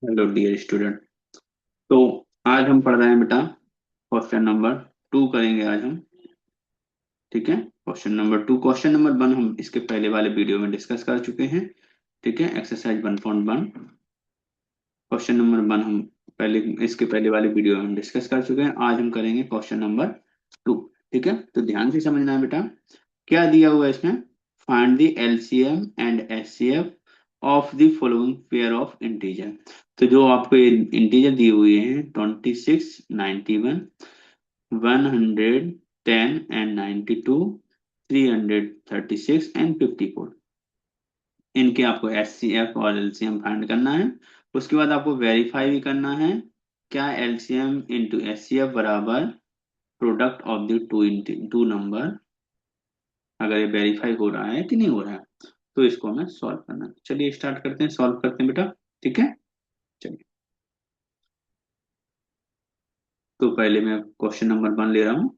Hello dear student. तो आज हम पढ़ रहे हैं बेटा क्वेश्चन नंबर 2 करेंगे आज हम। ठीक है, क्वेश्चन नंबर 2। क्वेश्चन नंबर 1 हम इसके पहले वाले वीडियो में डिस्कस कर चुके हैं। ठीक है, एक्सरसाइज 1.1 क्वेश्चन नंबर 1 हम पहले इसके पहले वाले वीडियो में हम डिस्कस कर चुके हैं। आज हम करेंगे क्वेश्चन नंबर 2। ठीक है, तो ध्यान से समझना है बेटा। क्या दिया हुआ है इसमें? Find the LCM and HCF of the following pair of integer. तो जो आपको इंटीजर दिए हुए हैं 26, 91, 110 एंड 92, 336 एंड 54, इनके आपको एच सी एफ और एलसीएम फाइंड करना है। उसके बाद आपको वेरीफाई भी करना है क्या LCM into H C F बराबर product of the two number, अगर ये वेरीफाई हो रहा है कि नहीं हो रहा है। तो इसको हमें सॉल्व करना है। चलिए स्टार्ट करते हैं, सॉल्व करते हैं बेटा। ठीक है, चलिए। तो पहले मैं क्वेश्चन नंबर 1 ले रहा हूँ।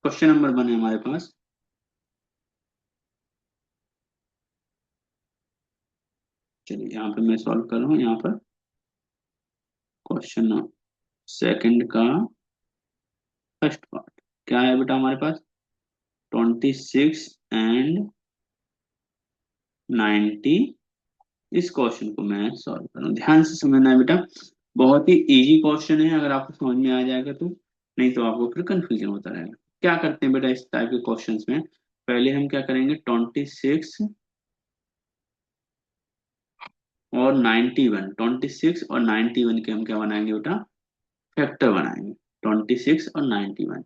क्वेश्चन नंबर 1 है हमारे पास। चलिए यहाँ पे मैं सॉल्व कर रहा हूँ। यहाँ पर क्वेश्चन सेकंड का फर्स्ट पार्ट क्या है बेटा हमारे पास? 26 एंड 90। इस क्वेश्चन को मैं सॉल्व कर रहा हूँ। ध्यान से समझना है बेटा। बहुत ही इजी क्वेश्चन है अगर आपको समझ में आ जाएगा तो, नहीं तो आपको फिर कंफ्यूजन होता रहेगा। क्या करते हैं बेटा इस टाइप के क्वेश्चंस में? पहले हम क्या करेंगे, 26 और 91, 26 और 91 के हम क्या बनाएंगे बेटा? फैक्टर बनाएंगे। 26 और 91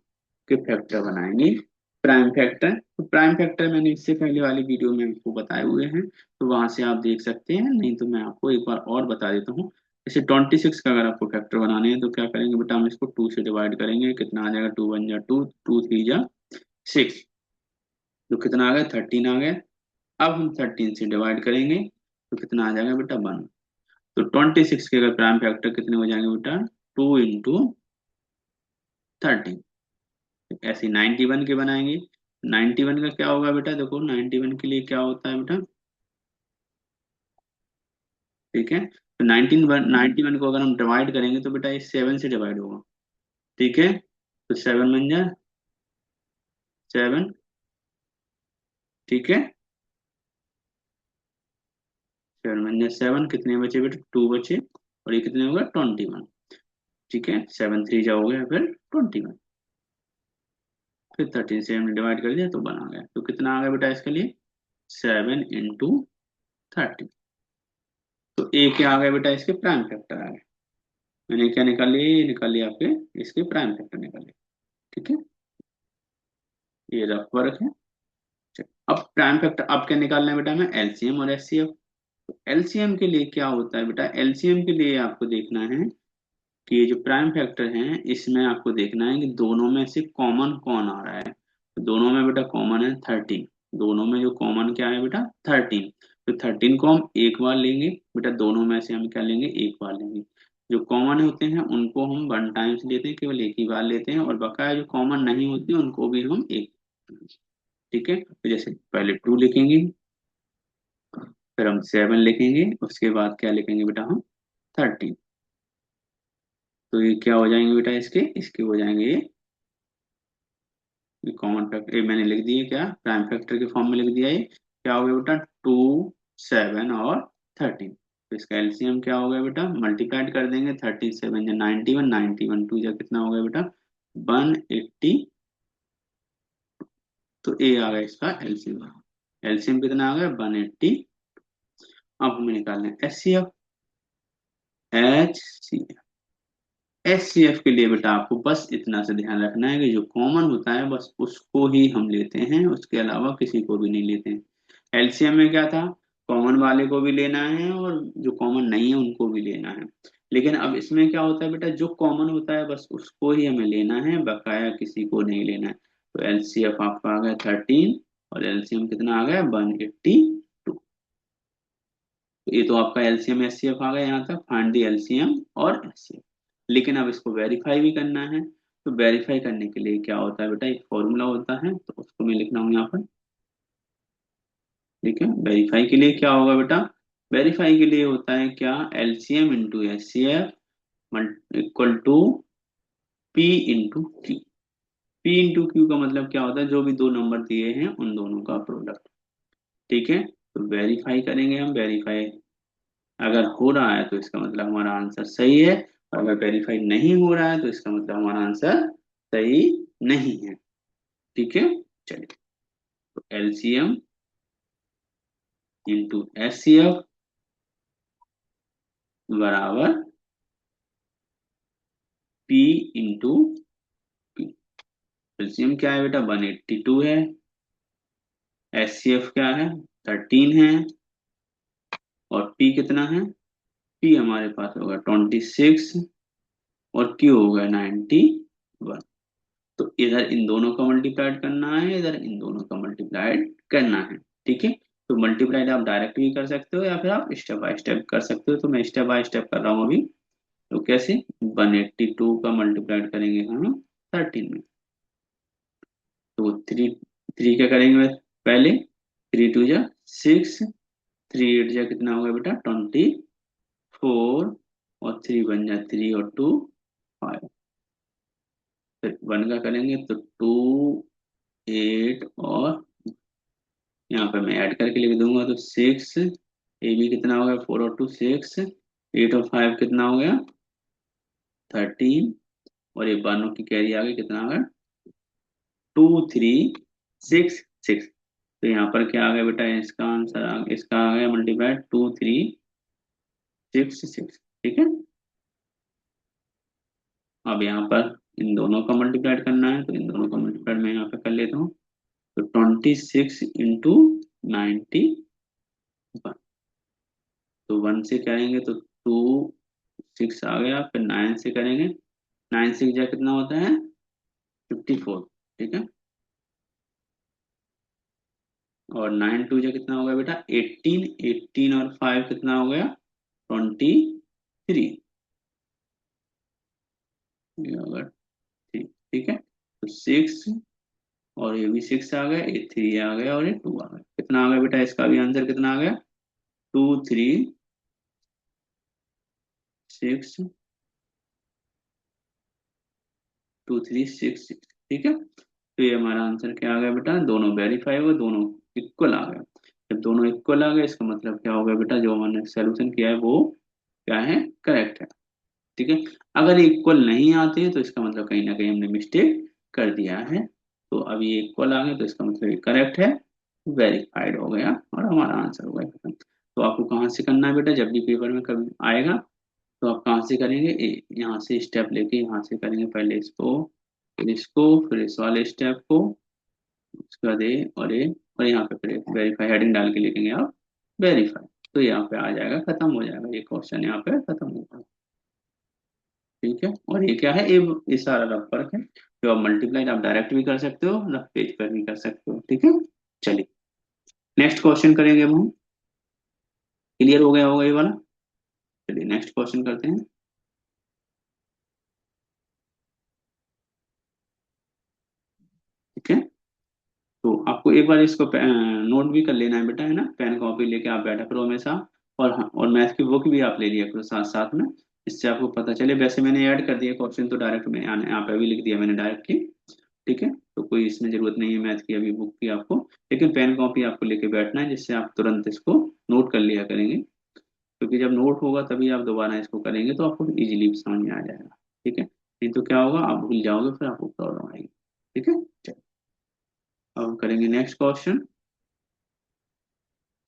के फैक्टर बनाएंगे, प्राइम फैक्टर। तो प्राइम फैक्टर मैंने इससे पहले वाली वीडियो में आपको बताए हुए हैं, तो वहां से आप देख सकते हैं। नहीं तो मैं आपको एक बार और बता देता हूँ। जैसे 26 का अगर आपको फैक्टर बनाने हैं तो क्या करेंगे बेटा, हम इसको 2 से डिवाइड करेंगे। कितना आ जाएगा? 2 1 जा 2, 2 3 जा 6, तो कितना आ गया? 13 आ गया। अब हम 13 से डिवाइड करेंगे तो कितना आ जाएगा बेटा? 1। तो 26 के अगर प्राइम फैक्टर कितने हो जाएंगे बेटा? 2 इंटू 13। ऐसे 91 के बनाएंगे। 91 का क्या होगा बेटा? देखो 91 के लिए क्या होता है बेटा। ठीक है, तो 91 को अगर हम डिवाइड करेंगे तो बेटा ये 7 से डिवाइड होगा। ठीक है, तो 7 बन जाए 7। ठीक है, 7 बन जाए 7, कितने बचे बेटा? 2 बचे। और ये कितने होगा? 21। ठीक है, 7 3 जा हो गया, फिर 21, फिर 13 से हमने डिवाइड कर दिया तो 1 आ गया। तो कितना आ गया बेटा इसके लिए? 7 इंटू 30। तो ए क्या आ गया बेटा? इसके प्राइम फैक्टर आ गए। मैंने क्या निकाल लिया? ये निकाल लिया आपके इसके प्राइम फैक्टर निकाल लिया। ठीक है, ये रफ वर्क है। चलिए, अब प्राइम फैक्टर अब क्या निकालना है बेटा? हमें एलसीएम और एचसीएफ। एलसीएम के लिए क्या होता है बेटा? एलसीएम के लिए आपको देखना है कि ये जो प्राइम फैक्टर हैं इसमें आपको देखना है कि दोनों में से कॉमन कौन आ रहा है। तो दोनों में बेटा कॉमन है 13। दोनों में जो कॉमन क्या है बेटा? 13। तो 13 को हम एक बार लेंगे बेटा, दोनों में से हम क्या लेंगे? एक बार लेंगे। जो कॉमन होते हैं उनको हम 1 टाइम्स लेते हैं, केवल एक ही बार लेते हैं, और बकाया जो कॉमन नहीं होती उनको भी हम एक। ठीक है, तो जैसे पहले 2 लिखेंगे, फिर हम 7 लिखेंगे, उसके बाद क्या लिखेंगे बेटा? हम 13। तो ये क्या हो जाएंगे बेटा? इसके इसके हो जाएंगे ये कॉमन फैक्टर। ये मैंने लिख दिए क्या? प्राइम फैक्टर के फॉर्म में लिख दिया। ये क्या हो गया बेटा? 2 7 और 13। तो इसका एलसीएम क्या हो गया बेटा? मल्टीप्लाइड कर देंगे। 13 7 या 91, 91 2 या कितना हो गया बेटा? 180। तो ए आ गया इसका एलसीएम। एलसीएम कितना आ गया? 180। अब हमें निकालना है H C F. H C H C F के लिए बेटा आपको बस इतना से ध्यान रखना है कि जो कॉमन होता है बस उसको ही हम लेते हैं, उसके अलावा किसी को भी नहीं लेते हैं। एलसीएम में क्या था? कॉमन वाले को भी लेना है और जो कॉमन नहीं है उनको भी लेना है। लेकिन अब इसमें क्या होता है बेटा? जो कॉमन होता है बस उसको ही हमें लेना है, बकाया किसी को नहीं लेना है। तो एलसीएफ आपका आ गया 13 और एलसीएम कितना आ गया? 182। तो ये तो आपका एलसीएम एचसीएफ आ गया यहाँ तक, फाइंड द एलसीएम और एचसीएफ। लेकिन अब इसको वेरीफाई भी करना है। तो वेरीफाई करने के लिए क्या होता है बेटा, एक फॉर्मूला होता है, तो उसको मैं लिख रहा हूँ यहाँ पर। ठीक है, वेरीफाई के लिए क्या होगा बेटा, वेरीफाई के लिए होता है क्या, LCM into HCF equal to P into Q. P into Q का मतलब क्या होता है, जो भी दो नंबर दिए हैं उन दोनों का प्रोडक्ट। ठीक है, तो वेरीफाई करेंगे हम, वेरीफाई अगर हो रहा है तो इसका मतलब हमारा आंसर सही है, और अगर वेरीफाई नहीं हो रहा है तो इसका मतलब हमारा आंसर सही नहीं है। ठीक है, चलिए, तो एलसीएम इंटू एचसीएफ बराबर पी इंटू क्यू। एलसीएम क्या है बेटा, 182 है। एचसीएफ क्या है, 13 है। और पी कितना है, पी हमारे पास होगा 26, और क्यू होगा 91। तो इधर इन दोनों का मल्टीप्लाइड करना है, इधर इन दोनों का मल्टीप्लाइड करना है। ठीक है, तो मल्टीप्लाइड आप डायरेक्ट भी कर सकते हो या फिर आप स्टेप बाय स्टेप कर सकते हो, तो मैं स्टेप बाय स्टेप कर रहा हूँ अभी। तो कैसे, 182 का मल्टीप्लाइड करेंगे हम 13 में, तो थ्री, थ्री क्या करेंगे पहले, 3 2 जा 6, 3 8 जा कितना होगा बेटा 24, और 3 1 जा 3 और 2 5। फिर 1 का करेंगे तो 2 8, और यहाँ पे मैं ऐड करके लिख दूंगा तो 6, ए बी कितना हो गया 4 और 2 6, 8 और 5 कितना हो गया 13, और ये बानों की कैरी आ गई कितना आ गया 2 3 6 6। तो यहाँ पर क्या आ गया बेटा, इसका आंसर इसका आ गया मल्टीप्लाइड 2 3 6 6। ठीक है, अब यहाँ पर इन दोनों का मल्टीप्लाइड करना है, तो इन दोनों का मल्टीप्लाइड मैं यहाँ पे कर लेता हूँ। तो 26 इंटू 91, तो 1 से करेंगे तो 2 6 आ गया, फिर 9 से करेंगे, 9 6 जा कितना होता है 54। ठीक है, और 9 2 जा कितना हो गया बेटा 18, 18 और 5 कितना हो गया 23। ये होगा ठीक। ठीक है, तो 6, और ये भी 6 आ गया, ये 3 आ गया, और ये 2 आ गया, कितना आ गया बेटा, इसका भी आंसर कितना आ गया 2 3 6 2 3 6 6। ठीक है, तो ये हमारा आंसर क्या आ गया बेटा, दोनों वेरीफाई हुए, दोनों इक्वल आ गया। जब दोनों इक्वल आ गए इसका मतलब क्या होगा बेटा, जो हमने सोल्यूशन किया है वो क्या है, करेक्ट है। ठीक है, अगर इक्वल नहीं आते तो इसका मतलब कहीं ना कहीं हमने मिस्टेक कर दिया है। तो अब ये इक्वल आ गए तो इसका मतलब ये करेक्ट है, वेरीफाइड हो गया, और हमारा आंसर हो गया खत्म। तो आपको कहाँ से करना है बेटा, जब भी पेपर में कभी आएगा तो आप कहाँ से करेंगे, यहाँ से स्टेप लेके यहाँ से करेंगे, पहले इसको, फिर इसको, फिर इस वाले स्टेप को, उसके बाद ये और ये, और यहाँ पे फिर वेरीफाई हेडिंग डाल के लिखेंगे आप वेरीफाई। तो यहाँ पे आ जाएगा, खत्म हो जाएगा, ये क्वेश्चन यहाँ पे खत्म हो जाएगा। ठीक है, और ये क्या है, ये सारा रफ वर्क है, जो आप मल्टीप्लाइड आप डायरेक्ट भी कर सकते हो, रफ पेज पर भी कर सकते हो। ठीक है, चलिए नेक्स्ट क्वेश्चन करेंगे अब हम। क्लियर हो गया होगा ये वाला, चलिए नेक्स्ट क्वेश्चन करते हैं। ठीक है, तो आपको एक बार इसको नोट भी कर लेना है बेटा, है ना, पेन कॉपी लेके आप बैठा करो हमेशा। और हाँ, और मैथ की बुक भी आप ले लिया करो साथ साथ में, इससे आपको पता चले। वैसे मैंने ऐड कर दिया क्वेश्चन, तो डायरेक्ट मैं यहाँ पे भी लिख दिया मैंने डायरेक्ट ही। ठीक है, तो कोई इसमें जरूरत नहीं है मैथ की अभी बुक की आपको, लेकिन पेन कॉपी आपको लेके बैठना है, जिससे आप तुरंत इसको नोट कर लिया करेंगे। क्योंकि जब नोट होगा तभी आप दोबारा इसको करेंगे, तो आपको इजीली समझ में आ जाएगा। ठीक है, नहीं तो क्या होगा, आप भूल जाओगे, फिर आपको प्रॉब्लम आएगी। ठीक है, चलिए अब हम करेंगे नेक्स्ट क्वेश्चन।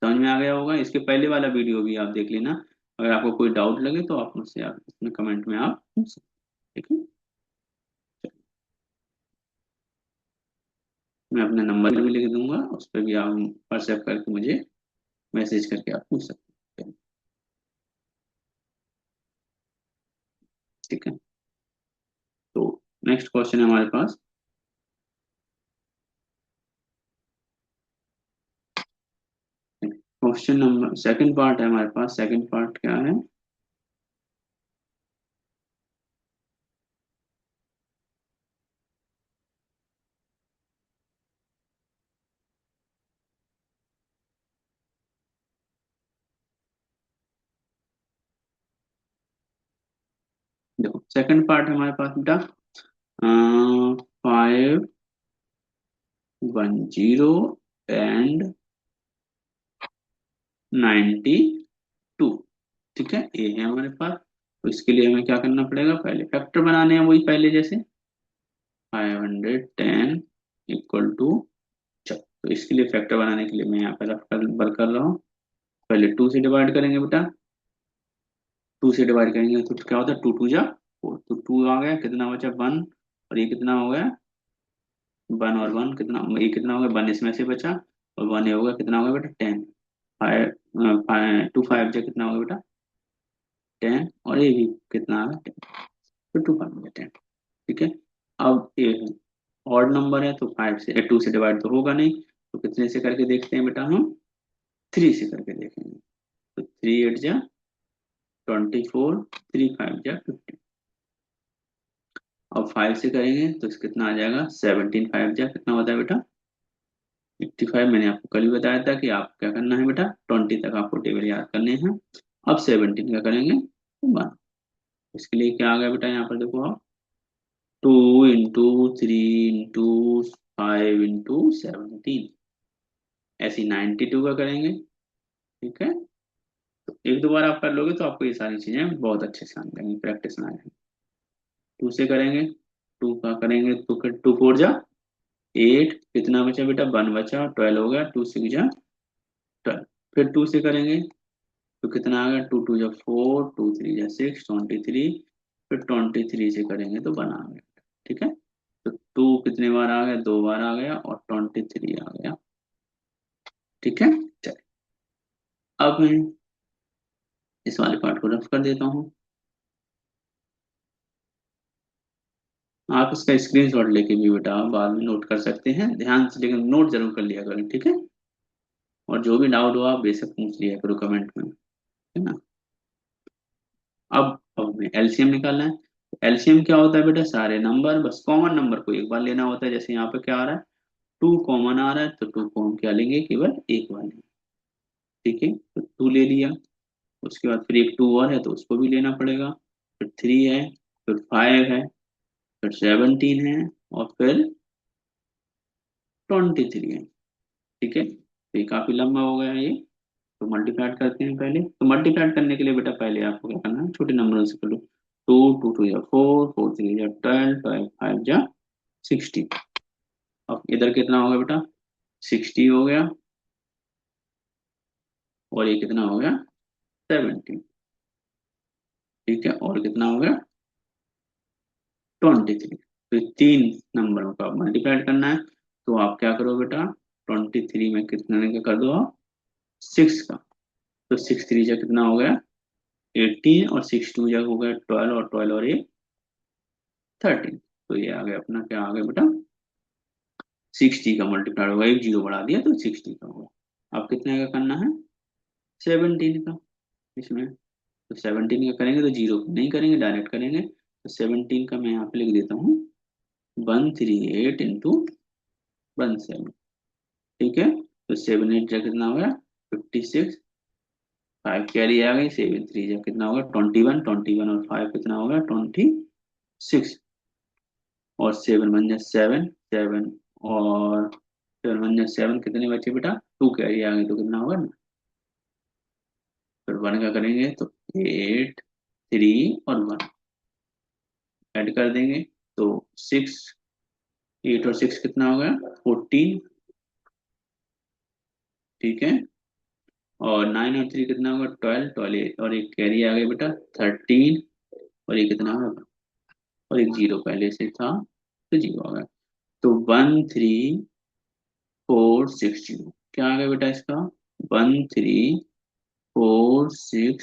समझ में आ गया होगा, इसके पहले वाला वीडियो भी आप देख लेना। अगर आपको कोई डाउट लगे तो आप मुझसे, आप इसमें कमेंट में आप पूछ सकते हैं। ठीक है, मैं अपना नंबर भी लिख दूंगा, उस पर भी आप व्हाट्सएप करके मुझे मैसेज करके आप पूछ सकते हैं। ठीक है, तो नेक्स्ट क्वेश्चन है हमारे पास। क्वेश्चन नंबर सेकंड पार्ट है हमारे पास। सेकंड पार्ट क्या है? देखो सेकंड पार्ट है हमारे पास बेटा 510 एंड 92। ठीक है, ये है हमारे पास। तो इसके लिए हमें क्या करना पड़ेगा? पहले फैक्टर बनाने हैं, वही पहले जैसे 510 इक्वल टू। चलो, तो इसके लिए फैक्टर बनाने के लिए मैं यहाँ पे रफ कर बर कर रहा हूँ। पहले 2 से डिवाइड करेंगे बेटा। 2 से डिवाइड करेंगे तो क्या होता है? 2 2 जा 4, तो 2 आ गया, कितना बचा? 1। और ये कितना हो गया? 1 और 1 कितना, ये कितना हो गया? 1 इसमें से बचा, और 1 ये होगा, कितना होगा बेटा? 10। 5 2 5 जा कितना होगा बेटा? 10। और ये भी कितना आ गया? 10। तो 2 5 10। ठीक है। अब ये ऑड नंबर है तो 2 से डिवाइड तो होगा नहीं, तो कितने से करके देखते हैं बेटा? हम 3 से करके देखेंगे। तो 3 8 जा 24, 3 5 जा 50। अब 5 से करेंगे तो कितना आ जाएगा? 17 5 जा कितना होता है बेटा? 55। मैंने आपको कल भी बताया था कि आप क्या करना है बेटा, 20 तक आपको टेबल याद करने हैं। अब 17 का करेंगे तो 1। इसके लिए क्या आ गया बेटा? यहाँ पर देखो आप, 2 इंटू 3 इंटू 5 इंटू 17। ऐसे 92 का करेंगे। ठीक है, तो एक दो बार आप कर लोगे तो आपको ये सारी चीजें बहुत अच्छे से आने लगेंगी, प्रैक्टिस में आ जाएगी। 2 से करेंगे, 2 का करेंगे तो 2 4 जा 8। कितना बचा बेटा? 1 बचा, 12 हो गया। 2 6 जा 12। फिर 2 से करेंगे तो कितना आ गया? 2 2 जा 4, 2 3 जा 6, 23। फिर 23 से करेंगे तो 1 आ गया। ठीक है, तो 2 कितने बार आ गया? 2 बार आ गया, और 23 आ गया। ठीक है, चलिए अब मैं इस वाले पार्ट को रफ कर देता हूँ। आप इसका स्क्रीनशॉट लेके भी बेटा बाद में नोट कर सकते हैं, ध्यान से लेकिन नोट जरूर कर लिया करें। ठीक है, और जो भी डाउट हो आप बेशक पूछ लिया करो कमेंट में। है ना? अब हमें एलसीएम निकालना है। एलसीएम क्या होता है बेटा? सारे नंबर, बस कॉमन नंबर को एक बार लेना होता है। जैसे यहाँ पे क्या आ रहा है? 2 कॉमन आ रहा है, तो 2 को हम क्या लेंगे? केवल एक बार लेंगे। ठीक है, तो 2 ले लिया। उसके बाद फिर एक 2 और है तो उसको भी लेना पड़ेगा। फिर 3 है, फिर 5 है, फिर 17 है, और फिर 23 है। ठीक है, तो ये काफी लंबा हो गया ये। तो मल्टीप्लाइड करते हैं पहले। तो मल्टीप्लाइड करने के लिए बेटा पहले आपको क्या करना है? छोटे नंबरों से करो। 2 2 2 जा 4, 4 3 जा 12, 5 5 जा 16। अब इधर कितना हो गया बेटा? 60 हो गया, और ये कितना हो गया? 17। ठीक है, और कितना हो गया? 23। तो ये तीन नंबरों का मल्टीप्लाइड करना है। तो आप क्या करो बेटा? 23 में कितने का कर दो आप? 6 का। तो 6 3 जा कितना हो गया? 18, और 6 2 जा हो गया 12, और 12 और ये 13। तो ये आ गया अपना, क्या आ गया बेटा? 60 का मल्टीप्लाइड होगा, एक जीरो बढ़ा दिया तो 60 का होगा। अब कितने का करना है? 17 का। इसमें तो 17 का करेंगे तो जीरो नहीं करेंगे, डायरेक्ट करेंगे। तो 17 का मैं यहाँ पे लिख देता हूँ 138 इंटू 17। ठीक है, तो 7 8 जा कितना हो गया? 56। 5 कैरी आ गई, 7 3 जा कितना होगा? 21। 21 और 5 कितना होगा? 26। और 7 1 जा 7, 7 और 7 1 जा 7, कितने बचे बेटा? 2 कैरी आ गई तो कितना होगा? फिर 1 का करेंगे तो 8 3 और 1 ऐड कर देंगे तो 6। 8 और 6 कितना हो गया? 14। ठीक है, और 9 और 3 कितना होगा? 12। 12 और एक कैरी आ गई बेटा 13। और ये कितना होगा? और एक जीरो पहले से था तो जीरो आ गया। तो 1 3 4 6 0 क्या आ गया बेटा इसका? 1 3 4 6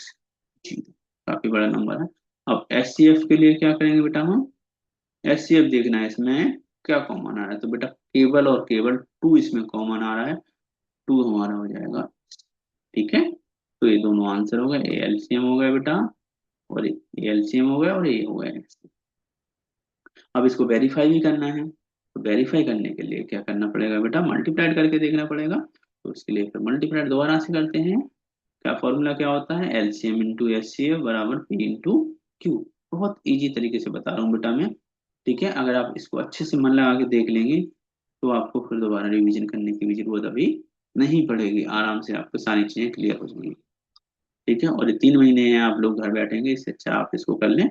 0। काफी बड़ा नंबर है। अब एचसीएफ के लिए क्या करेंगे बेटा हम? एचसीएफ देखना है इसमें क्या कॉमन आ रहा है। तो बेटा केवल और केवल 2 इसमें कॉमन आ रहा है। 2 हमारा हो जाएगा। ठीक है, तो ये दोनों आंसर हो गए, ये एलसीएम हो गया बेटा, और ये एलसीएम हो गया, और ये हो गया। अब इसको वेरीफाई भी करना है, तो वेरीफाई करने के लिए क्या करना पड़ेगा बेटा, मल्टीप्लाइड करके देखना पड़ेगा। तो इसके लिए फिर मल्टीप्लाइड दोबारा से करते हैं। क्या फॉर्मूला क्या होता है, LCM into S C F बराबर पी इंटू क्यू। बहुत इजी तरीके से बता रहा हूँ बेटा मैं। ठीक है, अगर आप इसको अच्छे से मन लगा के देख लेंगे तो आपको फिर दोबारा रिवीजन करने की भी जरूरत अभी नहीं पड़ेगी, आराम से आपको सारी चीजें क्लियर हो जाएंगी। ठीक है, और ये 3 महीने हैं आप लोग घर बैठेंगे, इससे अच्छा आप इसको कर लें।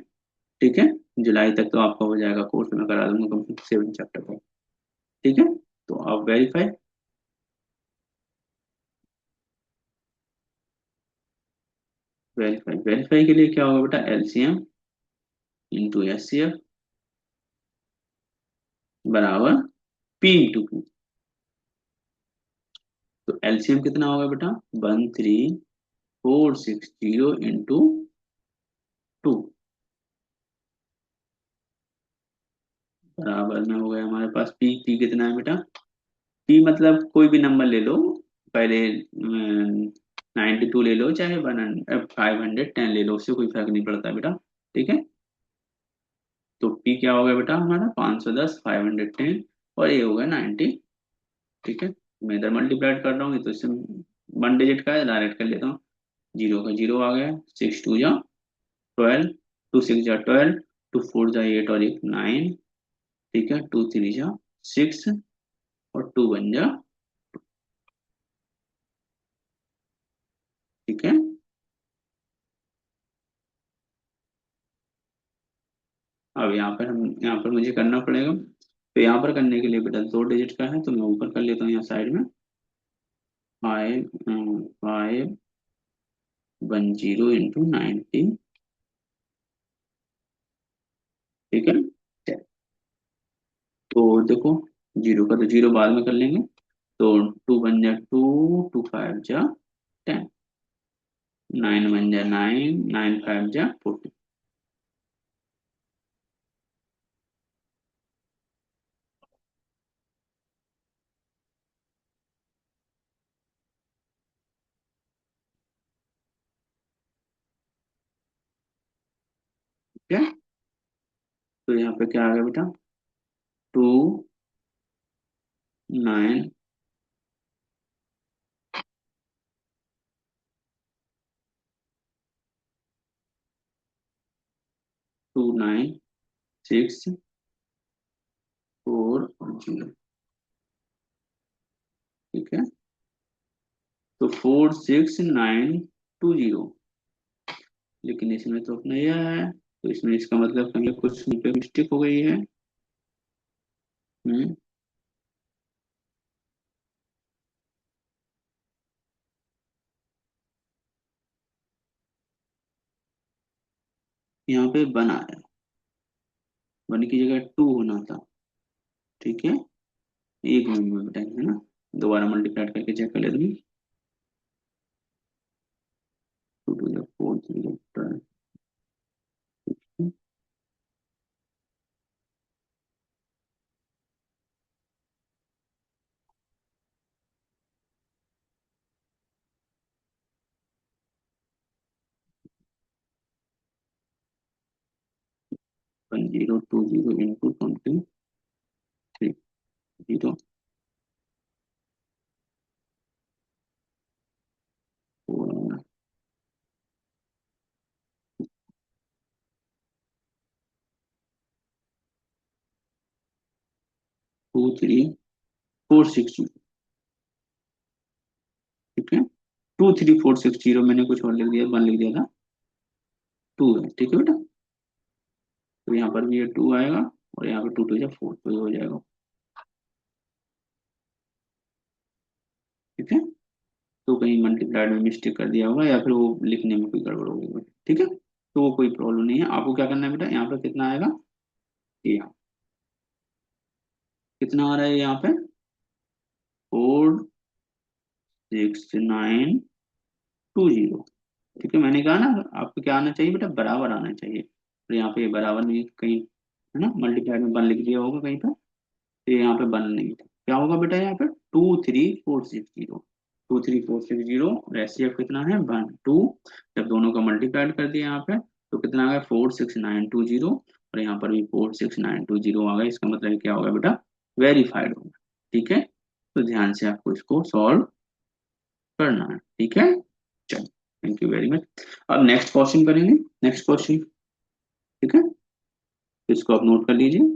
ठीक है, जुलाई तक तो आपका हो जाएगा कोर्स, मैं करा दूंगा कंप्लीट 7 चैप्टर का। ठीक है, तो आप वेरीफाई, वेरीफाई वेरीफाई के लिए क्या होगा बेटा, LCM into S C F बराबर पी इंटू क्यू। तो एलसीएम कितना होगा बेटा, 13460 इंटू 2 बराबर में हो गया हमारे पास पी। पी कितना है बेटा, पी मतलब कोई भी नंबर ले लो, पहले 92 ले लो, चाहे 510 ले लो, उससे कोई फर्क नहीं पड़ता बेटा। ठीक है, तो पी क्या हो गया बेटा हमारा, 510, 510, और ये हो गया 90। ठीक है, मैं इधर मल्टीप्लाइड कर रहा हूँ, तो इससे 1 डिजिट का है, डायरेक्ट कर लेता हूँ। जीरो का जीरो आ गया, 6 2 जा 12, 2 6 जा 12, 2 4 जा 8, और एक 9। ठीक है, 2 3 जा 6, और 2 1 जा। ठीक है, अब यहाँ पर हम, यहाँ पर मुझे करना पड़ेगा, तो यहाँ पर करने के लिए बेटा 2 डिजिट का है, तो मैं ऊपर कर लेता हूँ यहाँ साइड में, 510 इंटू 90। ठीक है, तो देखो, जीरो का तो जीरो बाद में कर लेंगे, तो 2 1 जा 2, 2 5 जा 10, 9 1 जा 9, 9 5 जा 40। ठीक है, तो यहाँ पे क्या आ गया बेटा, 2 9 2 9 6 4 0। ठीक है, तो 4 6 9 2 0, लेकिन इसमें तो अपना यह है, तो इसमें इसका मतलब कहीं कुछ पे मिस्टेक हो गई है। हम्म, यहाँ पे बना है, 1 की जगह 2 होना था। ठीक है, एक मिनट में बताएंगे है ना, दोबारा मल्टीप्लाई करके चेक कर लेते हैं। 2 2 जा 4 3 जा 12, 10 2 0 इंटू 23 0 2 3 4 6 0। ठीक है, 2 3 4 6 0, मैंने कुछ और लिख दिया, 1 लिख दिया था, 2 है। ठीक है बेटा, तो यहाँ पर भी ये 2 आएगा, और यहाँ पे 2 2 जा 4, तो ये हो जाएगा। ठीक है, तो कहीं मल्टीप्लाइड में मिस्टेक कर दिया होगा, या फिर वो लिखने में कोई गड़बड़ हो गई। ठीक है, तो वो कोई प्रॉब्लम नहीं है, आपको क्या करना है बेटा, यहाँ पे कितना आएगा, ये कितना आ रहा है यहाँ पे, 4 6 9 2 0। ठीक है, मैंने कहा ना, आपको क्या आना चाहिए बेटा, बराबर आना चाहिए, तो यहाँ पे ये बराबर नहीं कहीं, है ना, मल्टीप्लाइड में 1 लिख दिया होगा कहीं पर, तो यहाँ पे 1 नहीं था, क्या होगा बेटा यहाँ पे, 2 3 4 6 0। 23460 और एचसीएफ कितना है 1 2। जब दोनों का मल्टीप्लाइड कर दिया यहाँ पे तो कितना आ गया 46920 और यहाँ पर भी 46920 आ गया। इसका मतलब क्या होगा बेटा वेरीफाइड होगा। ठीक है, तो ध्यान से आपको इसको सॉल्व करना है। ठीक है, चलिए थैंक यू वेरी मच। अब नेक्स्ट क्वेश्चन करेंगे। नेक्स्ट क्वेश्चन, ठीक है, तो इसको आप नोट कर लीजिए।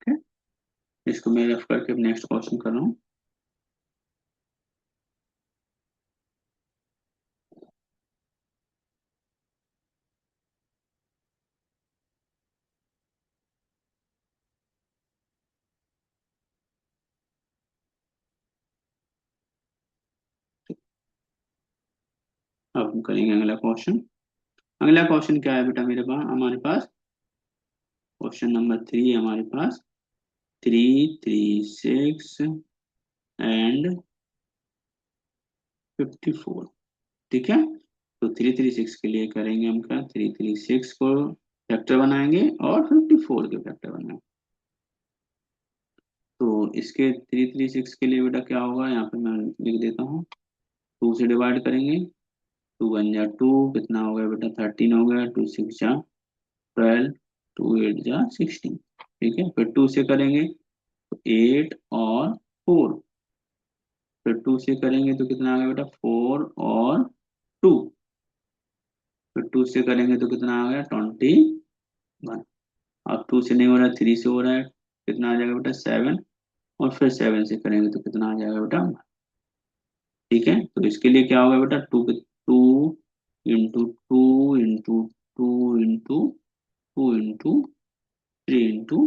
ठीक है, इसको मैं रफ करके नेक्स्ट क्वेश्चन कर रहा हूँ। अब हम करेंगे अगला क्वेश्चन। अगला क्वेश्चन क्या है बेटा मेरे पास, हमारे पास क्वेश्चन नंबर 3 हमारे पास 336 एंड 54। ठीक है, तो 336 के लिए करेंगे हम क्या, 336 को फैक्टर बनाएंगे और 54 के फैक्टर बनाएंगे। तो इसके 336 के लिए बेटा क्या होगा, यहाँ पे मैं लिख देता हूँ। 2 से डिवाइड करेंगे, 2 1 जा 2 कितना हो गया बेटा 13 हो गया, 2 6 जा 12, 2 8 जा 16। ठीक है, फिर 2 से करेंगे तो 8 और 4, फिर 2 से करेंगे तो कितना आ गया बेटा 4 और 2, फिर 2 से करेंगे तो कितना आ गया 21। अब 2 से नहीं हो रहा है, 3 से हो रहा है, कितना आ जाएगा बेटा 7, और फिर 7 से करेंगे तो कितना आ जाएगा बेटा 1। ठीक है, तो इसके लिए क्या होगा बेटा 2 2 इंटू 2 इंटू 2 इंटू 3 इंटू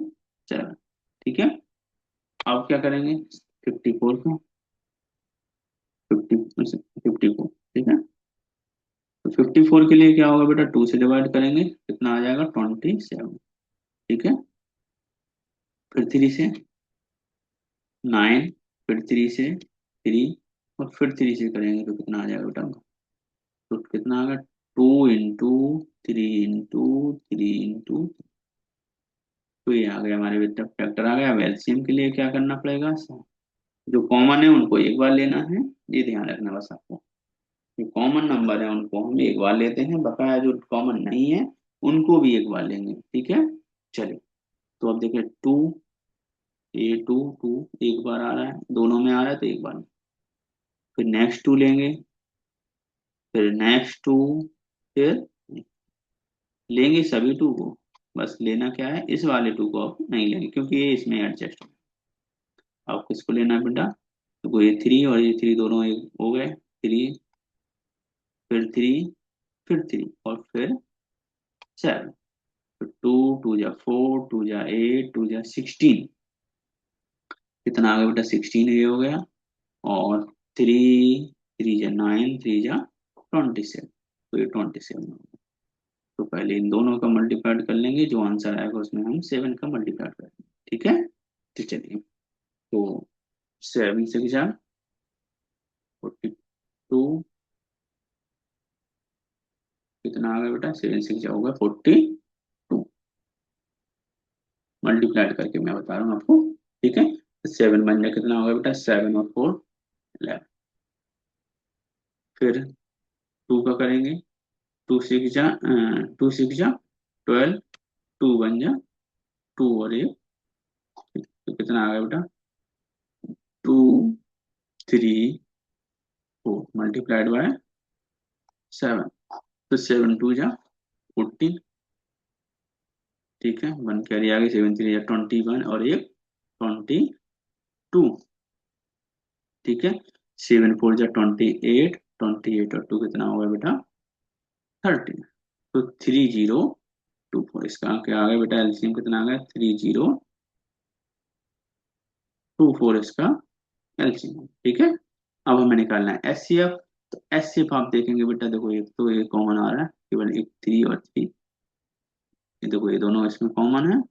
7। ठीक है, अब क्या करेंगे 54 का, 54। ठीक है, तो 54 के लिए क्या होगा बेटा 2 से डिवाइड करेंगे कितना आ जाएगा 27। ठीक है, फिर 3 से 9, फिर 3 से 3, और फिर 3 से करेंगे तो कितना आ जाएगा बेटा, तो कितना आ गया 2 इंटू 3 इंटू 3 इंटू, तो ये आ गया हमारे बेटा फैक्टर आ गया। अब एलसीएम के लिए क्या करना पड़ेगा, जो कॉमन है उनको एक बार लेना है, ये ध्यान रखना बस आपको। जो कॉमन नंबर है उनको हम एक बार लेते हैं, बकाया जो कॉमन नहीं है उनको भी एक बार लेंगे। ठीक है, चलिए, तो अब देखिए 2 एक बार आ रहा है, दोनों में आ रहा है तो एक बार, फिर नेक्स्ट 2 लेंगे, फिर नेक्स्ट 2, फिर लेंगे सभी 2 को। बस लेना क्या है, इस वाले 2 को आप नहीं लेंगे क्योंकि ये इसमें एडजस्ट है। आप किसको लेना है बेटा, तो ये 3 और ये 3 दोनों एक हो गए, 3, फिर 3, फिर 3 और फिर 7। तो 2 2 जा 4, 2 जा 8, 2 जा 16, कितना आ गया बेटा 16 ये हो गया, और 3 3 जा 9, 3 जा 27, तो ये 27 हो गया। तो पहले इन दोनों का मल्टीप्लाइड कर लेंगे, जो आंसर आएगा उसमें हम 7 का मल्टीप्लाइड करेंगे। ठीक है, तो चलिए, तो 7 6 जा 42, कितना आ गया बेटा 7 6 जा होगा 42, मल्टीप्लाइड करके मैं बता रहा हूँ आपको। ठीक है, 7 1 जा कितना होगा बेटा 7 और 4 11, फिर 2 का करेंगे, 2 6 जा 12, 2 1 जा 2 और 1, तो कितना आ गया बेटा 2 3 4 मल्टीप्लाइड बाय 7, तो 7 2 जा 14, ठीक है, 1 कैरी आ गई, 7 3 21 और एक 22। ठीक है, 7 4 28, 28 और 2 कितना होगा बेटा 30। तो 3024, इसका क्या आ गया बेटा एलसीएम कितना आ गया 3024, इसका एलसीएम। ठीक है, अब हमें निकालना है एचसीएफ। तो एचसीएफ आप देखेंगे बेटा, देखो एक तो ये कॉमन आ रहा है, केवल एक 3 और 3, ये देखो ये दोनों इसमें कॉमन है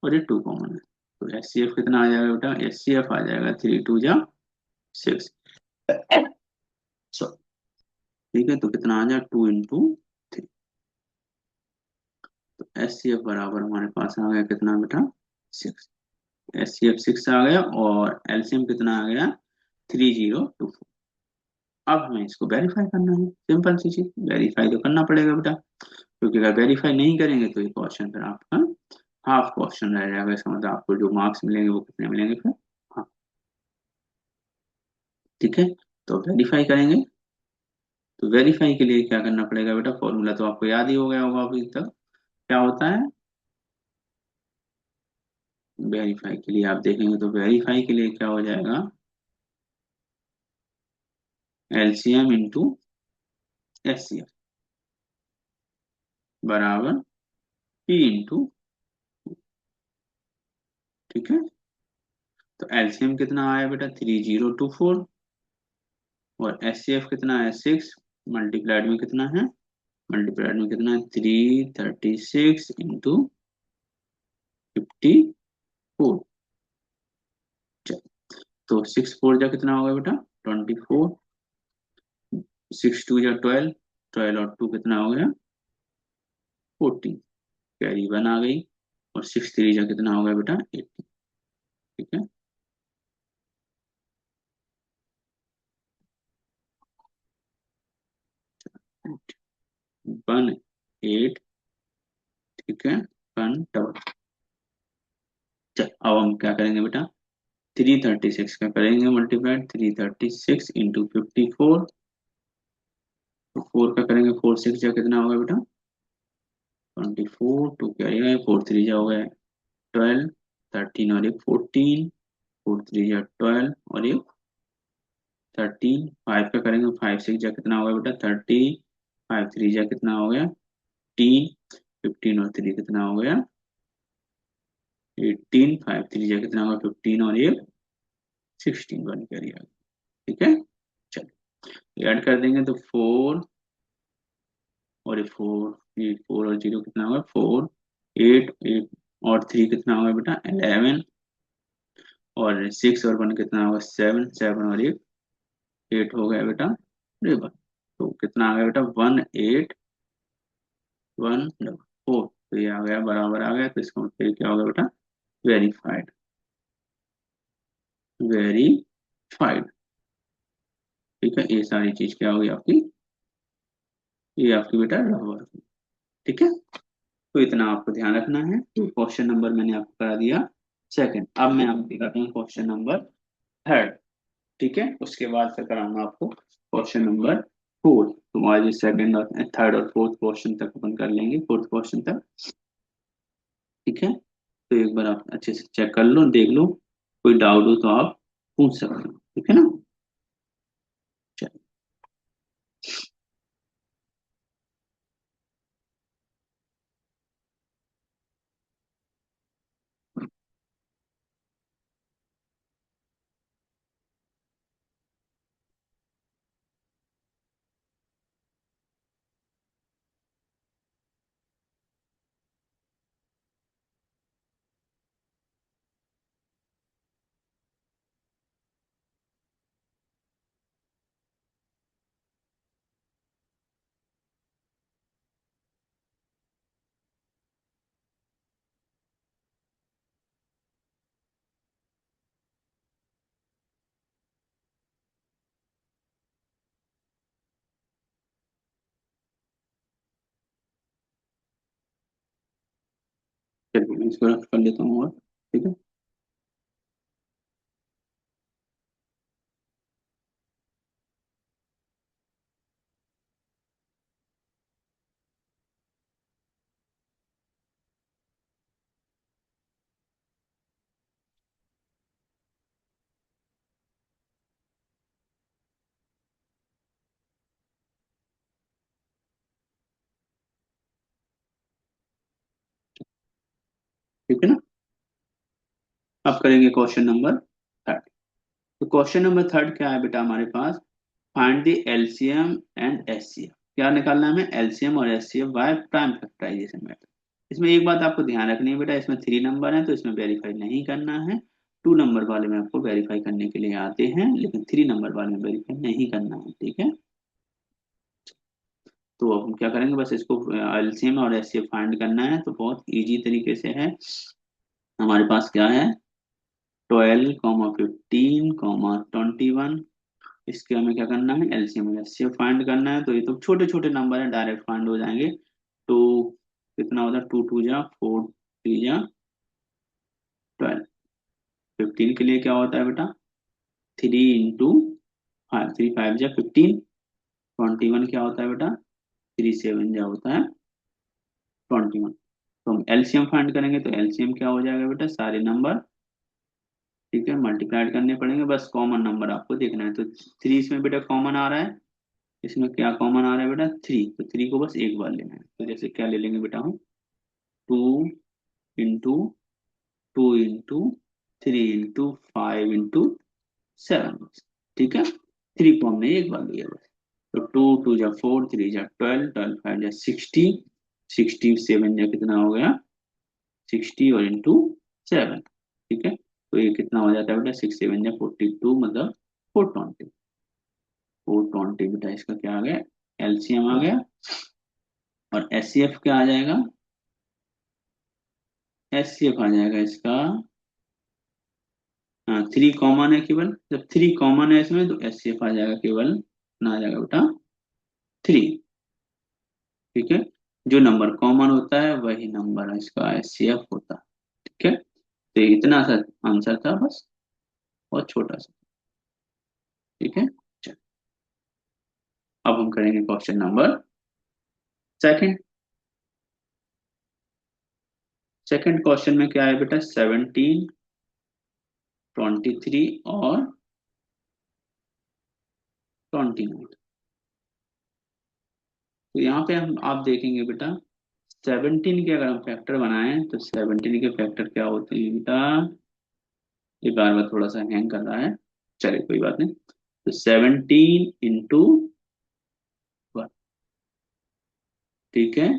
और ये 2 कॉमन है। तो एचसीएफ कितना आ जाएगा बेटा, एचसीएफ आ जाएगा 3 2 जा 6। ठीक है, तो कितना आ जाएगा 2 × 3। तो एचसीएफ बराबर हमारे पास आ गया कितना बेटा 6। एचसीएफ 6 आ गया और एलसीएम कितना आ गया 3024। अब हमें इसको वेरीफाई करना है, सिंपल सी चीज, वेरीफाई तो करना पड़ेगा बेटा, क्योंकि अगर वेरीफाई नहीं करेंगे तो ये क्वेश्चन फिर आपका हाफ क्वेश्चन रह जाएगा। इसका मतलब आपको जो मार्क्स मिलेंगे वो कितने मिलेंगे फिर, हाँ। ठीक है, तो वेरीफाई करेंगे। तो वेरीफाई के लिए क्या करना पड़ेगा बेटा, फॉर्मूला तो आपको याद ही हो गया होगा अभी तक, क्या होता है वेरीफाई के लिए, आप देखेंगे तो वेरीफाई के लिए क्या हो जाएगा, एलसीएम इंटू एचसीएफ बराबर पी इंटू। ठीक है, तो एलसीएम कितना आया बेटा 3024 और एचसीएफ कितना है 6, मल्टीप्लाइड में कितना है, मल्टीप्लाइड में कितना है 336 × 54। तो 6 4 जा कितना होगा बेटा 24, 6 2 जा 12, 12 और 2 कितना हो गया 14, कैरी 1 आ गई, और 6 3 जा कितना हो गया बेटा 18। ठीक है, 1 8। ठीक है, 1 डबल। चल अब हम क्या करेंगे बेटा, 336 का करेंगे मल्टीप्लाइड, 336 इंटू 54। तो 4 का करेंगे, 4 6 जा कितना होगा बेटा 24, 2 क्या आएगा 4 3 जा हो गया 12, 13 और एक 14, 4 3 जा 12 और एक 13। 5 का करेंगे, 5 6 जा कितना होगा बेटा 30, 5 3 जा कितना हो गया 15, 15 और 3 कितना हो गया 18, 5 3 जा कितना होगा 15 और एक 16, 1 कैरी आ गया। ठीक है, चलो ऐड कर देंगे तो 4 और 4, ये 4 और 0 कितना होगा 4, 8 8 और 3 कितना होगा बेटा 11, और 6 और 1 कितना होगा 7, 7 और एक 8 हो गया बेटा रिबन। तो कितना आ गया बेटा 1 8 1 4। तो ये आ गया बराबर आ गया, तो इसका मतलब ये क्या होगा बेटा वेरीफाइड, वेरीफाइड। ठीक है, ये सारी चीज क्या होगी आपकी, ये आपकी बेटा रबर। ठीक है, तो इतना आपको ध्यान रखना है। तो क्वेश्चन नंबर मैंने आपको करा दिया सेकंड, अब मैं आपको दिखाता हूँ क्वेश्चन नंबर थर्ड। ठीक है, उसके बाद फिर कराऊंगा आपको क्वेश्चन नंबर फोर्थ। तो आज सेकंड और थर्ड और फोर्थ क्वेश्चन तक अपन कर लेंगे, फोर्थ क्वेश्चन तक। ठीक है, तो एक बार आप अच्छे से चेक कर लो, देख लो, कोई डाउट हो तो आप पूछ सकते हो। ठीक है ना, चलिए। चलिए मैं इसको रख कर लेता हूँ और ठीक है। ठीक है ना। अब करेंगे क्वेश्चन नंबर थर्ड। तो क्वेश्चन नंबर थर्ड क्या है बेटा हमारे पास, find the LCM and HCF. क्या निकालना है हमें, एलसीएम और HCF by prime factorization method. इसमें एक बात आपको ध्यान रखनी है बेटा, इसमें 3 नंबर है तो इसमें वेरीफाई नहीं करना है। 2 नंबर वाले में आपको वेरीफाई करने के लिए आते हैं, लेकिन 3 नंबर वाले में वेरीफाई नहीं करना है, ठीक है। तो अब हम क्या करेंगे, बस इसको एलसीएम और एचसीएफ फाइंड करना है, तो बहुत इजी तरीके से है। हमारे पास क्या है, 12, 15, 21। इसके हमें क्या करना है, एलसीएम और एचसीएफ फाइंड करना है। तो ये तो छोटे छोटे नंबर है, डायरेक्ट फाइंड हो जाएंगे। टू कितना होता है, 2 2 जा 4 3 जा 12। 15 के लिए क्या होता है बेटा, 3 इंटू 5, 3 5 जा 15। 21 क्या होता है बेटा, 3 7 जा होता है 21। तो हम एलसीएम फाइंड करेंगे, तो एलसीएम क्या हो जाएगा बेटा, सारे नंबर, ठीक है, मल्टीप्लाइड करने पड़ेंगे। बस कॉमन नंबर आपको देखना है, तो 3 इसमें बेटा कॉमन आ रहा है। इसमें क्या कॉमन आ रहा है बेटा, 3, तो 3 को बस एक बार लेना है। तो जैसे क्या ले लेंगे बेटा हम, 2 इंटू 2 इंटू 3 इंटू 5 इंटू 7, ठीक है। 3 को हमने एक बार लिया बस। तो 2 2 जा 4, 3 जा 12, 12 5 जा 60, 67 जा कितना हो गया, 60 और इंटू 7, ठीक है। तो ये कितना हो जाता है बेटा, 6 7 जा 42, मतलब 420। 420 बेटा इसका क्या आ गया, एलसीएम आ गया। और एचसीएफ क्या आ जाएगा, एचसीएफ आ जाएगा इसका, हाँ 3 कॉमन है केवल, जब 3 कॉमन है इसमें तो एचसीएफ आ जाएगा केवल, ना आ जाएगा बेटा 3, ठीक है। जो नंबर कॉमन होता है वही नंबर इसका एचसीएफ होता है, ठीक है। तो ये इतना सा आंसर था बस, बहुत छोटा सा, ठीक है। चलो, अब हम करेंगे question number second. Second question में क्या है बेटा, 17, 23 और 29। तो यहाँ पे हम आप देखेंगे बेटा, 17 के अगर हम फैक्टर बनाएं तो 17 के फैक्टर क्या होते हैं बेटा, ये बार बार थोड़ा सा हैंग कर रहा है, चलिए कोई बात नहीं। तो 17 इंटू 1, ठीक है।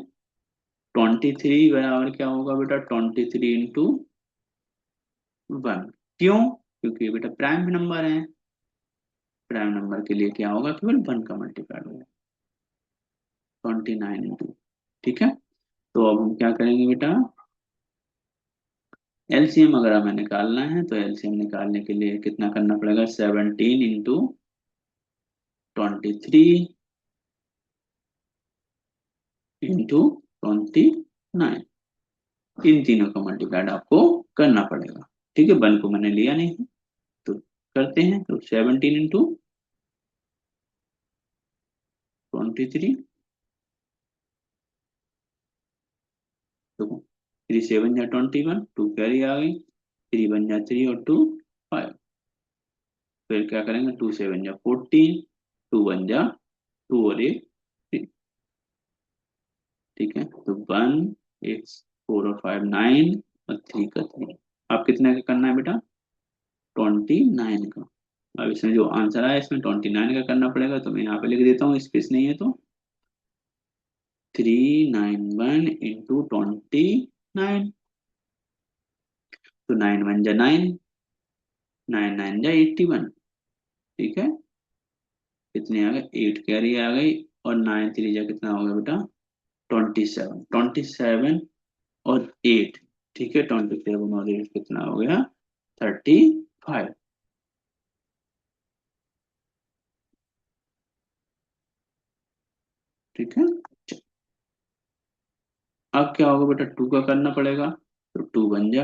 23 बराबर क्या होगा बेटा, 23 इंटू 1। क्यों, क्योंकि ये बेटा प्राइम नंबर है। प्राइम नंबर के लिए क्या होगा, केवल 1 का मल्टीप्लाई होगा, 29 इंटू, ठीक है। तो अब हम क्या करेंगे बेटा, एलसीएम अगर हमें निकालना है तो एलसीएम निकालने के लिए कितना करना पड़ेगा, 17 इंटू 23 इंटू 29, इन तीनों का मल्टीप्लाइड आपको करना पड़ेगा, ठीक है। 1 को मैंने लिया नहीं है, तो करते हैं। तो 17 इंटू 23, तो 3 7 जा 21, 2 कैरी आ गई, 3 1 जा 3 और 2 5। फिर क्या करेंगे, 2 7 जा 14, 2 1 जा 2 और एक 3, ठीक है। तो 1, एक 4 और 5 9, और 3 का 3। आप कितने का करना है बेटा, 29 का। अब इसमें जो आंसर आया इसमें 29 का करना पड़ेगा, तो मैं यहाँ पे लिख देता हूँ, स्पेस नहीं है तो 391 इंटू 29। तो 9 1 जा 9, 9 9 जा 81, ठीक है। कितनी आ गई, 8 कैरी आ गई, और 9 3 जा कितना हो गया बेटा, 27। 27 और 8, ठीक है, 27 और 8 कितना हो गया, 35, ठीक है। अब क्या होगा बेटा, 2 का करना पड़ेगा, तो 2 1 जा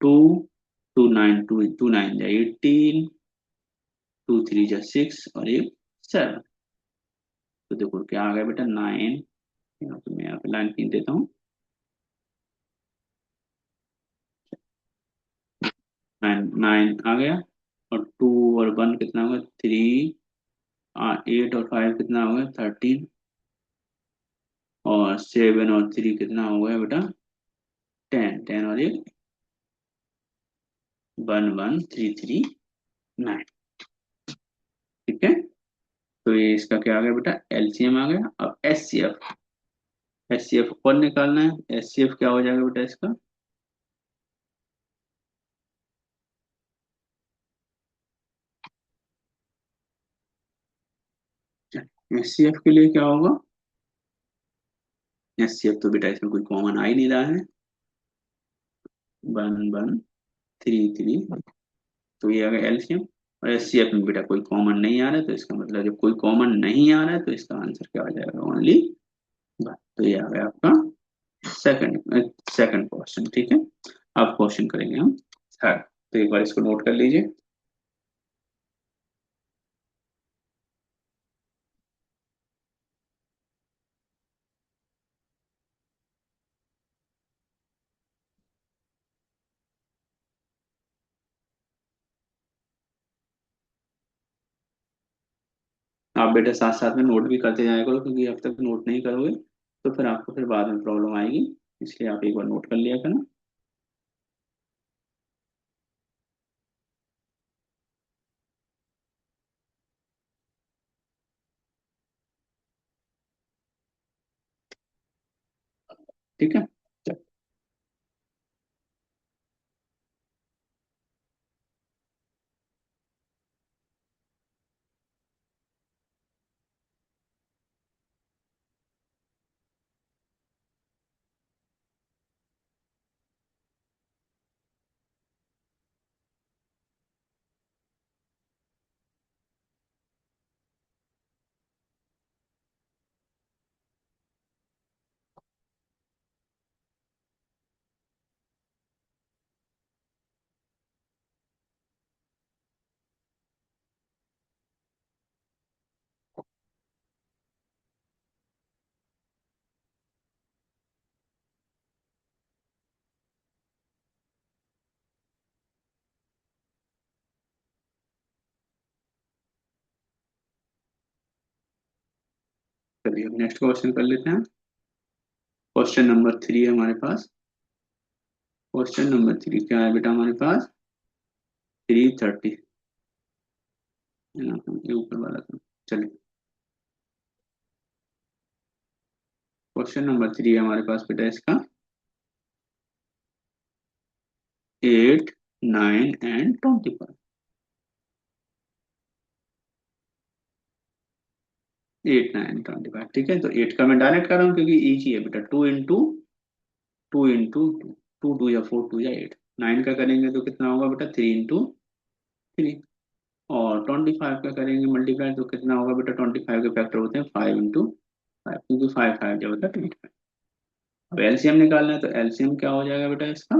2, 2 9 2 9 जा 18, 2 3 जा 6 और एक 7। तो देखो क्या आ गया बेटा, 9, यहाँ पे मैं यहाँ पे लाइन खींच देता हूँ, 9 9 आ गया, और 2 और 1 कितना होगा, 3, 8 और 5 कितना होगा, 13, और 7 और 3 कितना हो गया बेटा, 10, 10 और एक 11339। ठीक है, तो ये इसका क्या आ गया बेटा, एलसीएम आ गया। अब एचसीएफ, एचसीएफ कौन निकालना है, एचसीएफ क्या हो जाएगा बेटा इसका, एचसीएफ के लिए क्या होगा, एचसीएफ तो बेटा इसमें कोई कॉमन आ ही नहीं रहा है, 1133, तो ये आ गया एलसीएम। और एचसीएफ में बेटा कोई कॉमन नहीं आ रहा है, तो इसका मतलब जब कोई कॉमन नहीं आ रहा है तो इसका आंसर क्या आ जाएगा, ओनली 1। तो ये आ गया आपका सेकंड, सेकंड क्वेश्चन। ठीक है, अब क्वेश्चन करेंगे हम थर्ड। तो एक बार इसको नोट कर लीजिए। आप बेटा साथ साथ में नोट भी करते जाया करो, क्योंकि अब तक नोट नहीं करोगे तो फिर आपको फिर बाद में प्रॉब्लम आएगी, इसलिए आप एक बार नोट कर लिया करना। ठीक है, चलो। चलिए नेक्स्ट क्वेश्चन कर लेते हैं। क्वेश्चन नंबर 3 है हमारे पास। क्वेश्चन नंबर 3 क्या है बेटा हमारे पास, 330, ये ऊपर वाला था। चलिए, क्वेश्चन नंबर 3 है हमारे पास बेटा इसका, 8, 9 एंड 25। 8, 9, 25, ठीक है। तो 8 का मैं डायरेक्ट कर रहा हूँ क्योंकि इजी है बेटा, 2 इंटू 2, 2 या 4, 2 या 8। 9 का करेंगे तो कितना होगा बेटा, 3 इंटू 3। और 25 का करेंगे मल्टीप्लाई तो कितना होगा बेटा, 25 के फैक्टर होते हैं 5 इंटू 5, क्योंकि 5 5 जो होता है 25। अब एलसीएम निकालना है, तो एलसीएम क्या हो जाएगा बेटा इसका,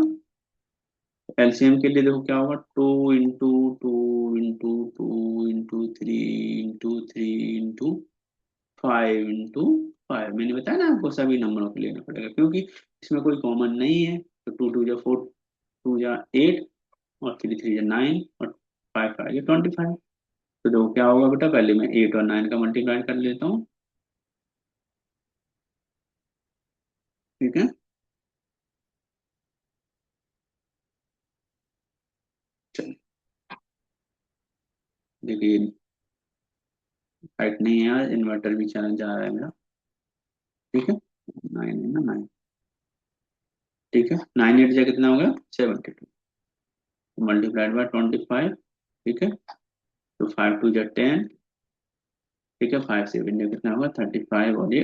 एलसीएम के लिए देखो क्या होगा, 2 इंटू 2 इंटू 3 इंटू 3 इंटू 5 मैंने बताया ना आपको, सभी नंबरों को लेना पड़ेगा क्योंकि इसमें कोई कॉमन नहीं है। तो 2 2 जा 4, 2 जा 8, और 3 3 जा 9, और 5 5 जा 25। तो देखो क्या होगा बेटा, पहले मैं 8 और 9 का मल्टीप्लाई कर लेता हूँ। ठीक है, चलिए, देखिए लाइट नहीं है यार, इन्वर्टर भी चला जा रहा है मेरा। ठीक है, 9 है ना 9। ठीक है, 9 8 जा कितना होगा, 72, मल्टीप्लाइड बाय 25। ठीक है, तो 5 2 जा 10। ठीक है, 5 7 जा कितना होगा, 35, और ये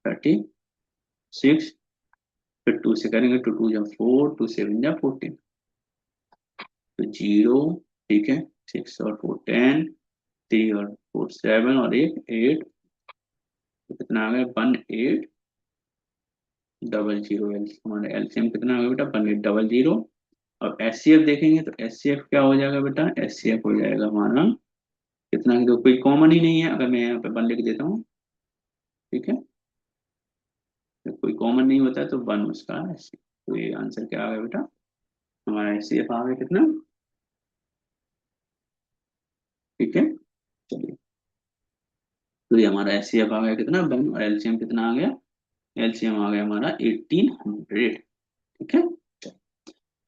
36। फिर 2 से करेंगे तो 2 जा 4, 2 7 जा 14, तो 0। ठीक है, 6 और 4 10, 3 और 4 7, और एक 8, तो कितना आ गया, 1800। हमारा एलसीएम कितना आ गया बेटा, 1800। अब एचसीएफ देखेंगे तो एचसीएफ क्या हो जाएगा बेटा, एचसीएफ हो जाएगा हमारा कितना, तो कोई कॉमन ही नहीं है, अगर मैं यहाँ पे 1 लिख देता हूँ। ठीक है, तो कोई कॉमन नहीं होता है तो 1 उसका एचसीएफ। तो ये आंसर क्या आ गया बेटा, हमारा एचसीएफ आ गया कितना। ठीक है, चलिए, तो ये हमारा एचसीएफ आ गया कितना 1, और एलसीएम कितना आ गया, एलसीएम आ गया हमारा 1800। ठीक है,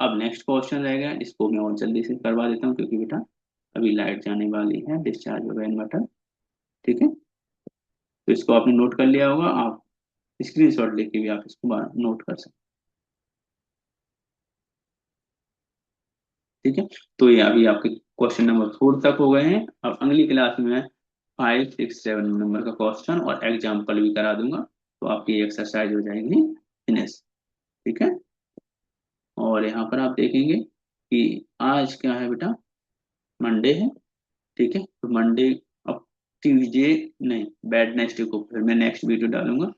अब नेक्स्ट क्वेश्चन रहेगा, इसको मैं और जल्दी से करवा देता हूँ क्योंकि बेटा अभी लाइट जाने वाली है, डिस्चार्ज होगा इन्वर्टर। ठीक है, तो इसको आपने नोट कर लिया होगा, आप स्क्रीनशॉट लेके भी आप इसको नोट कर सकते हैं। ठीक है, तो ये अभी आपके क्वेश्चन नंबर 4 तक हो गए हैं। अब अगली क्लास में मैं 5 6 7 नंबर का क्वेश्चन और एग्जाम्पल भी करा दूंगा, तो आपकी एक्सरसाइज हो जाएगी फिनिश। ठीक है, और यहाँ पर आप देखेंगे कि आज क्या है बेटा, मंडे है। ठीक है, तो मंडे, अब ट्यूसडे नहीं, वेडनेसडे को फिर मैं नेक्स्ट वीडियो डालूंगा।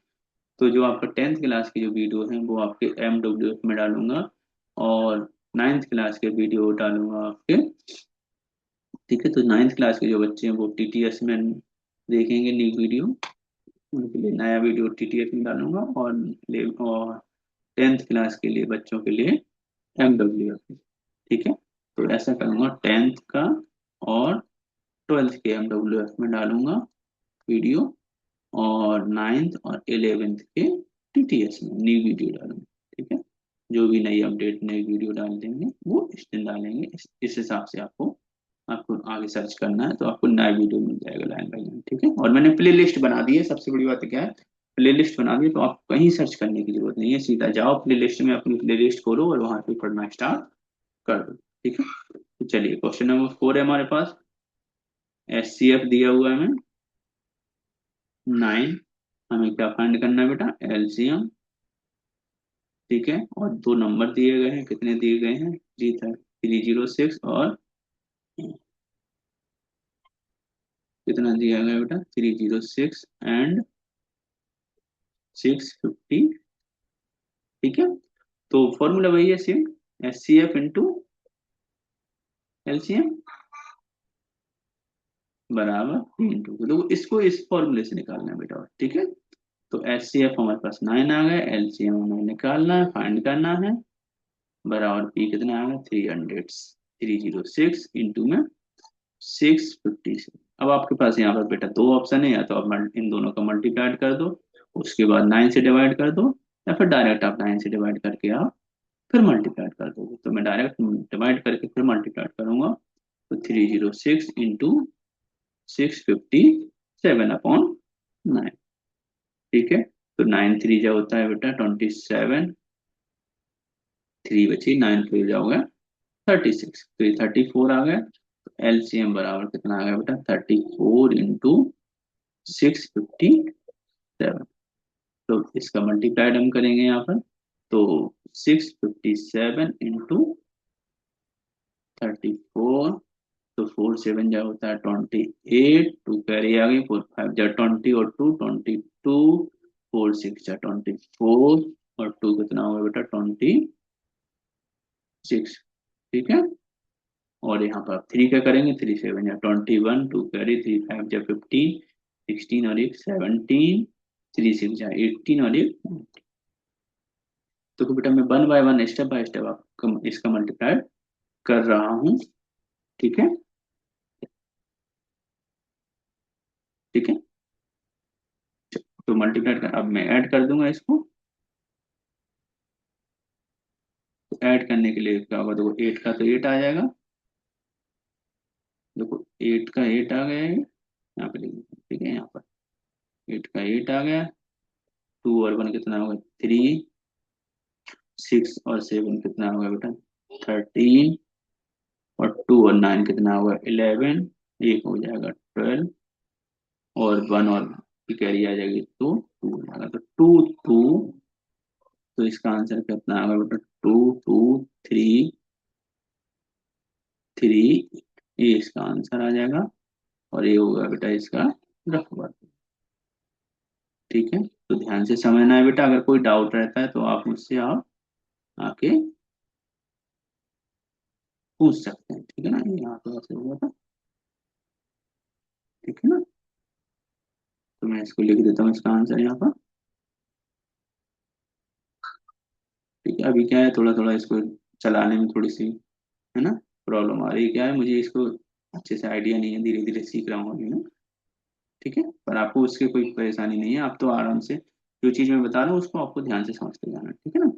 तो जो आपका 10th क्लास की जो वीडियो है वो आपके MWF में डालूंगा, और 9th क्लास के वीडियो डालूंगा आपके। ठीक है, तो 9th क्लास के जो बच्चे हैं वो TTS में देखेंगे न्यू वीडियो, उनके लिए नया वीडियो TTS में डालूंगा, और 10th क्लास के लिए बच्चों के लिए MWF। ठीक है, तो ऐसा करूंगा, 10th का और 12th के MWF में डालूंगा वीडियो, और 9th और 11th के TTS में न्यू वीडियो डालूंगा। ठीक है, जो भी नई अपडेट नई वीडियो डाल देंगे वो इस दिन डालेंगे, इस हिसाब से आपको आपको आगे सर्च करना है तो आपको नया वीडियो मिल जाएगा लाइन बाय लाइन। ठीक है, और मैंने प्ले लिस्ट बना दी है, सबसे बड़ी बात क्या है, प्ले लिस्ट बना दी है, तो आप कहीं सर्च करने की जरूरत नहीं है, सीधा जाओ प्ले लिस्ट में, अपनी प्ले लिस्ट खोलो और वहां पे पढ़ना स्टार्ट कर दो। ठीक है, तो चलिए क्वेश्चन नंबर 4 है हमारे पास। SCF दिया हुआ है हमें 9, हमें क्या फाइंड करना है बेटा, LCM। ठीक है, और दो नंबर दिए गए हैं, कितने दिए गए हैं जी, था 306, और कितना दिया गया बेटा, 306 एंड 650। ठीक है, तो फॉर्मूला वही है सेम, SCF इंटू LCM बराबर 3 इंटू, तो इसको इस फॉर्मूले से निकालना है बेटा। ठीक है, तो SCF हमारे पास 9 आ गया, LCM हमें निकालना है, फाइंड करना है, बराबर P कितना आ गया, 306 इंटू में 656। अब आपके पास यहाँ पर बेटा दो ऑप्शन है, या तो आप इन दोनों का मल्टीप्लाइड कर दो, उसके बाद 9 से डिवाइड कर दो, या फिर डायरेक्ट आप 9 से डिवाइड करके आप फिर मल्टीप्लाइड कर दोगे। तो मैं डायरेक्ट डिवाइड करके फिर मल्टीप्लाइड करूंगा, तो 306 इंटू 657 अपॉन 9। ठीक है, तो 9 3 जो होता है बेटा 27, 3 बची, 9 3 जो होगा 36, तो ये 34 आ गया। तो LCM बराबर कितना आ गया बेटा, 34 इंटू 657। तो इसका मल्टीप्लाइड हम करेंगे यहाँ पर, तो 657 इंटू 34, तो 4 7 जा होता है 28, 2 कैरी आ गई, 4 5 जा 20, और 2 22, 4 6 जा 24, और 2 कितना होगा बेटा 26। ठीक है, और यहाँ पर आप 3 क्या करेंगे, 3 7 या 21, 2 कैरी, 3 5 या 15, 16 और एक 17, 3 6 या 18 और एक 19। तो बेटा मैं 1 बाय 1 स्टेप बाय स्टेप आपको इसका मल्टीप्लाई कर रहा हूँ। ठीक है, ठीक है, तो मल्टीप्लाई कर, अब मैं ऐड कर दूंगा इसको। तो ऐड करने के लिए क्या होगा, देखो 8 का तो 8 आ जाएगा, देखो 8 का 8 आ गया है, यहाँ पे लिख दो। ठीक है, यहाँ पर 8 का 8 आ गया, 2 और 1 कितना होगा 3, 6 और 7 कितना होगा बेटा 13, और 2 और 9 कितना होगा 11, एक हो जाएगा 12, और 1 और की कैरी आ जाएगी तो 2 हो जाएगा, तो 2 2, तो इसका आंसर कितना होगा बेटा 2 2 3 3, ये इसका आंसर आ जाएगा, और ये होगा बेटा इसका रकबा। ठीक है, तो ध्यान से समझना है बेटा, अगर कोई डाउट रहता है तो आप मुझसे आप आके पूछ सकते हैं। ठीक है ना, ये यहाँ पे ऐसे हुआ था। ठीक है ना, तो मैं इसको लिख देता हूँ इसका आंसर यहाँ पर। ठीक है, अभी क्या है, थोड़ा थोड़ा इसको चलाने में थोड़ी सी है ना प्रॉब्लम आ रही है, क्या है मुझे इसको अच्छे से आइडिया नहीं है, धीरे धीरे सीख रहा हूँ अभी मैं। ठीक है, पर आपको उसकी कोई परेशानी नहीं है, आप तो आराम से जो चीज़ मैं बता रहा हूँ उसको आपको ध्यान से समझते जाना है। ठीक है ना,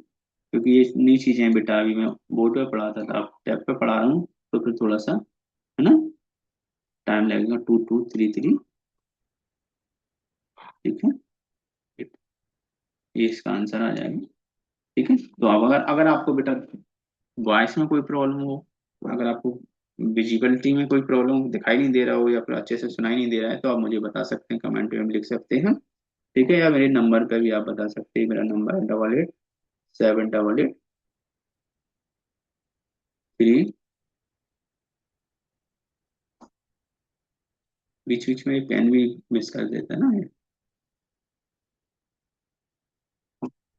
क्योंकि ये नई चीजें हैं बेटा, अभी मैं बोर्ड पे पढ़ा था, अब टैब पे पढ़ा रहा हूँ, तो फिर थोड़ा सा है ना टाइम लगेगा। 2233, ठीक है, ये इसका आंसर आ जाएगा। ठीक है, तो अब अगर अगर आपको बेटा वॉइस में कोई प्रॉब्लम हो, अगर आपको विजिबिलिटी में कोई प्रॉब्लम दिखाई नहीं दे रहा हो, या फिर अच्छे से सुनाई नहीं दे रहा है, तो आप मुझे बता सकते हैं, कमेंट में लिख सकते हैं। ठीक है, या मेरे नंबर पे भी आप बता सकते हैं, मेरा नंबर है 88 788 3। बीच बीच में पेन भी मिस कर देता है ना ये।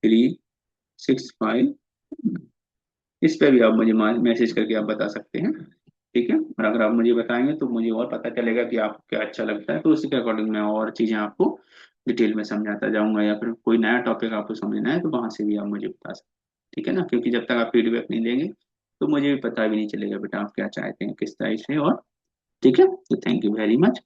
365। इस पे भी आप मुझे मैसेज करके आप बता सकते हैं। ठीक है, और अगर आप मुझे बताएंगे तो मुझे और पता चलेगा कि आपको क्या अच्छा लगता है, तो उसी के अकॉर्डिंग मैं और चीजें आपको डिटेल में समझाता जाऊंगा, या फिर कोई नया टॉपिक आपको समझना है तो वहां से भी आप मुझे बता सकते हैं। ठीक है ना, क्योंकि जब तक आप फीडबैक नहीं देंगे तो मुझे भी पता भी नहीं चलेगा बेटा आप क्या चाहते हैं किस तरह से। और ठीक है, तो थैंक यू वेरी मच।